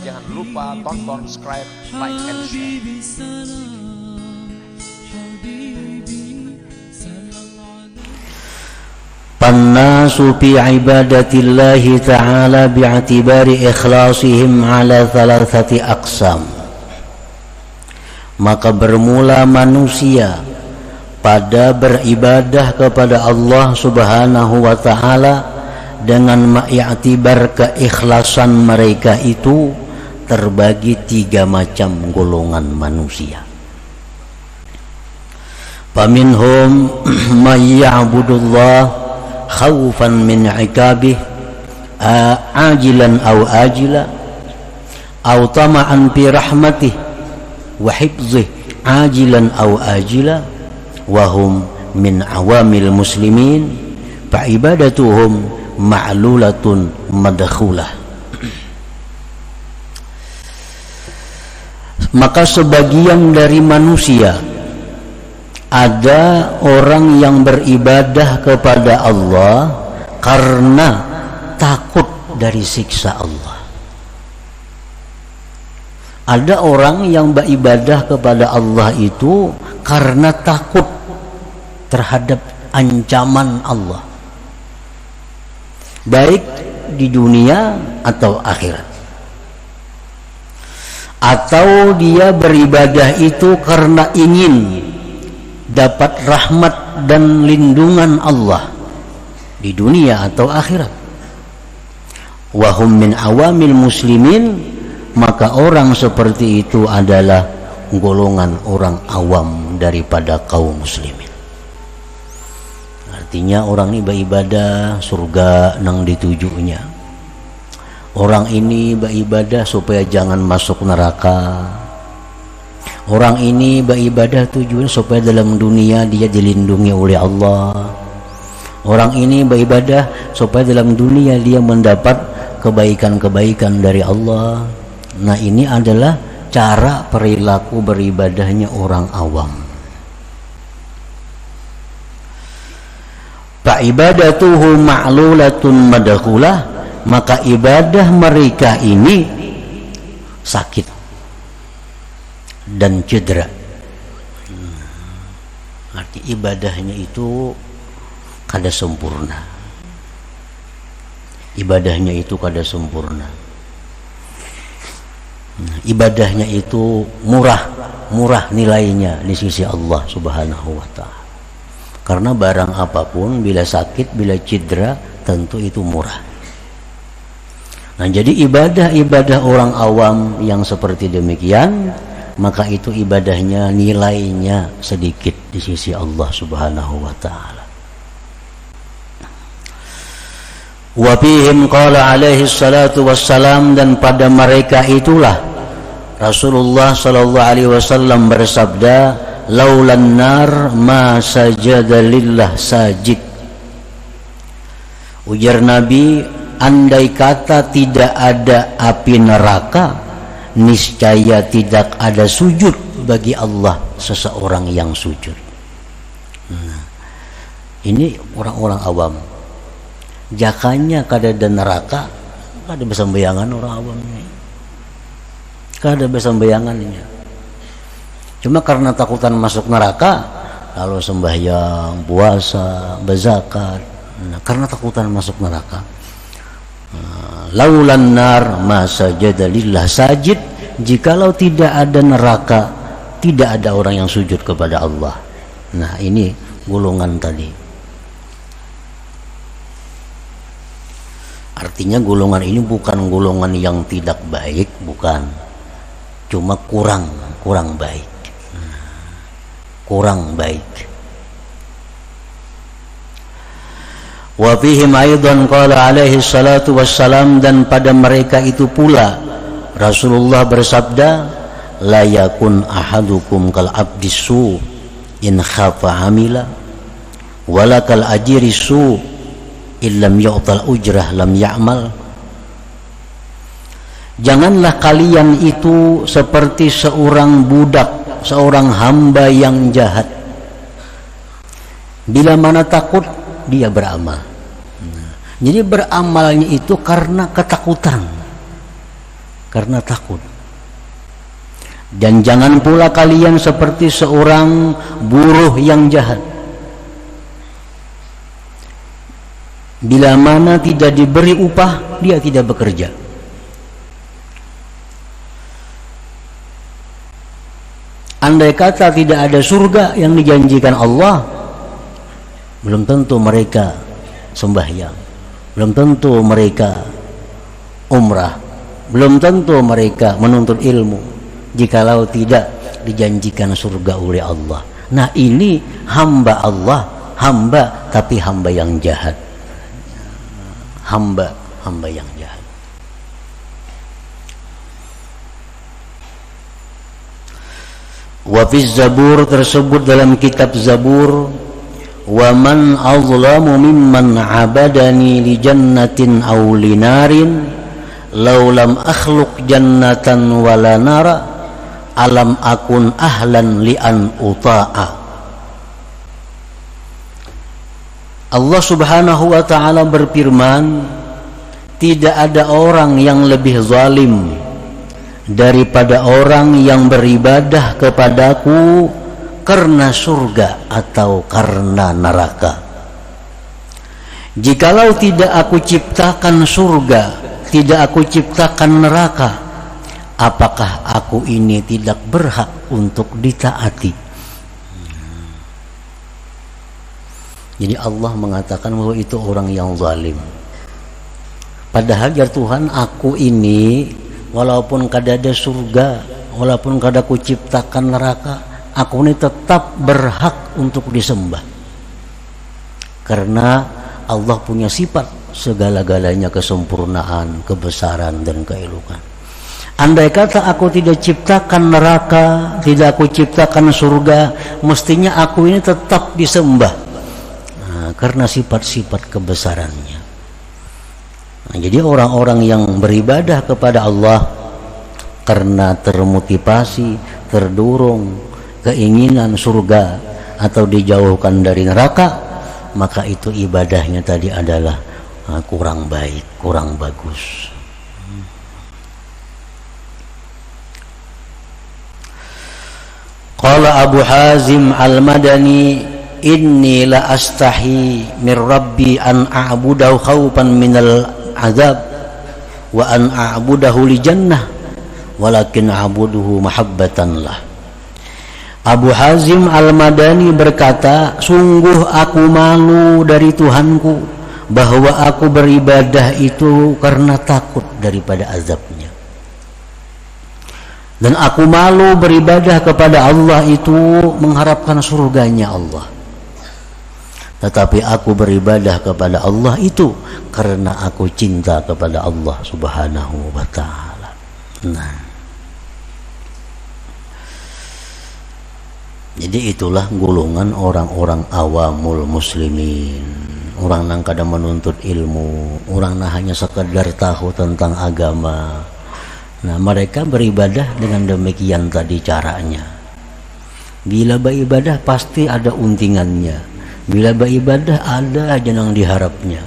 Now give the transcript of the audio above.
Jangan lupa tonton, subscribe, like, and share. Pannasu fi ibadatillahi ta'ala bi'atibari ikhlasihim ala thalathati aqsam. Maka bermula manusia pada beribadah kepada Allah subhanahu wa ta'ala dengan ma'iktibar keikhlasan mereka itu terbagi 3 macam golongan manusia. Faminhum may ya'budullah khawfan min iqabih ajilan aw ajila aw tama'an fi rahmatih wa hifzih ajilan aw ajila wa hum min awamil muslimin fa ibadatuhum ma'lulatun madkhulah. Maka sebagian dari manusia ada orang yang beribadah kepada Allah karena takut dari siksa Allah. Ada orang yang beribadah kepada Allah itu karena takut terhadap ancaman Allah, baik di dunia atau akhirat. Atau dia beribadah itu karena ingin dapat rahmat dan lindungan Allah di dunia atau akhirat. Wahum min awamil muslimin, maka orang seperti itu adalah golongan orang awam daripada kaum muslimin. Artinya orang ini beribadah surga nang ditujunya. Orang ini beribadah supaya jangan masuk neraka. Orang ini beribadah tujuan supaya dalam dunia dia dilindungi oleh Allah. Orang ini beribadah supaya dalam dunia dia mendapat kebaikan-kebaikan dari Allah. Nah, ini adalah cara perilaku beribadahnya orang awam. Fa ibadatuhu ma'lulatun madkhulah, maka ibadah mereka ini sakit dan cedera. Arti ibadahnya itu kada sempurna. Ibadahnya itu kada sempurna. Ibadahnya itu murah nilainya di sisi Allah subhanahu wa ta'ala. Karena barang apapun bila sakit, bila cedera, tentu itu murah. Nah, jadi ibadah-ibadah orang awam yang seperti demikian, maka itu ibadahnya nilainya sedikit di sisi Allah subhanahu wa ta'ala. Wa fihim qala alaihi salatu wassalam, dan pada mereka itulah Rasulullah sallallahu alaihi wasallam bersabda, laulan nar ma sajada lillah sajid. Ujar Nabi, andai kata tidak ada api neraka, niscaya tidak ada sujud bagi Allah seseorang yang sujud. Nah, ini orang-orang awam. Jakanya kada ada neraka, kada bisa bayangan orang awam ini. Kada bisa bayangan ini. Cuma karena takutan masuk neraka, lalu sembahyang, puasa, berzakat. Nah, karena takutan masuk neraka. Laulan nar ma sajada lillah sajid, jikalau tidak ada neraka, tidak ada orang yang sujud kepada Allah. Nah, ini golongan tadi. Artinya golongan ini bukan golongan yang tidak baik, bukan. Cuma kurang baik. Kurang baik. Wa fihim aidan qala alaihi salatu wassalam, dan pada mereka itu pula Rasulullah bersabda, la yakun ahadukum kal abdisu in khafa amila wala kal ajirisu illam yu'tal ujrah lam ya'mal. Janganlah kalian itu seperti seorang budak, seorang hamba yang jahat. Bila mana takut, dia beramal. Jadi beramalnya itu karena ketakutan, karena takut. Dan jangan pula kalian seperti seorang buruh yang jahat. Bila mana tidak diberi upah, dia tidak bekerja. Andai kata tidak ada surga yang dijanjikan Allah, belum tentu mereka sembahyang, belum tentu mereka umrah, belum tentu mereka menuntut ilmu, jikalau tidak dijanjikan surga oleh Allah. Nah, ini hamba Allah, hamba tapi hamba yang jahat, hamba yang jahat. Wa fi Zabur, tersebut dalam kitab Zabur, wa man azlamu mimman abadani li jannatin aw li narin law lam akhluq jannatan wala nara alam akun ahlan li an uta'a. Allah Subhanahu wa ta'ala berfirman, tidak ada orang yang lebih zalim daripada orang yang beribadah kepadaku karena surga atau karena neraka. Jikalau tidak aku ciptakan surga, tidak aku ciptakan neraka, apakah aku ini tidak berhak untuk ditaati? Jadi Allah mengatakan bahwa itu orang yang zalim. Padahal ya Tuhan, aku ini walaupun kada ada surga, walaupun kada ku ciptakan neraka, aku ini tetap berhak untuk disembah. Karena Allah punya sifat segala-galanya kesempurnaan, kebesaran dan keelokan. Andai kata aku tidak ciptakan neraka, tidak aku ciptakan surga, mestinya aku ini tetap disembah. Nah, karena sifat-sifat kebesarannya. Nah, jadi orang-orang yang beribadah kepada Allah karena termotivasi, terdorong keinginan surga atau dijauhkan dari neraka, maka itu ibadahnya tadi adalah kurang baik, kurang bagus. Qala Abu Hazim Al-Madani, inni la astahi min rabbi an a'budahu khawfan minal azab wa an a'budahu li jannah walakin a'buduhu mahabbatan lah. Abu Hazim Al-Madani berkata, sungguh aku malu dari Tuhanku bahwa aku beribadah itu karena takut daripada azabnya, dan aku malu beribadah kepada Allah itu mengharapkan surganya Allah. Tetapi aku beribadah kepada Allah itu karena aku cinta kepada Allah Subhanahu wa ta'ala. Nah, jadi itulah golongan orang-orang awamul muslimin, orang yang kadang menuntut ilmu, orang yang hanya sekedar tahu tentang agama. Nah, mereka beribadah dengan demikian tadi caranya. Bila beribadah pasti ada untingannya, bila beribadah ada aja yang diharapnya.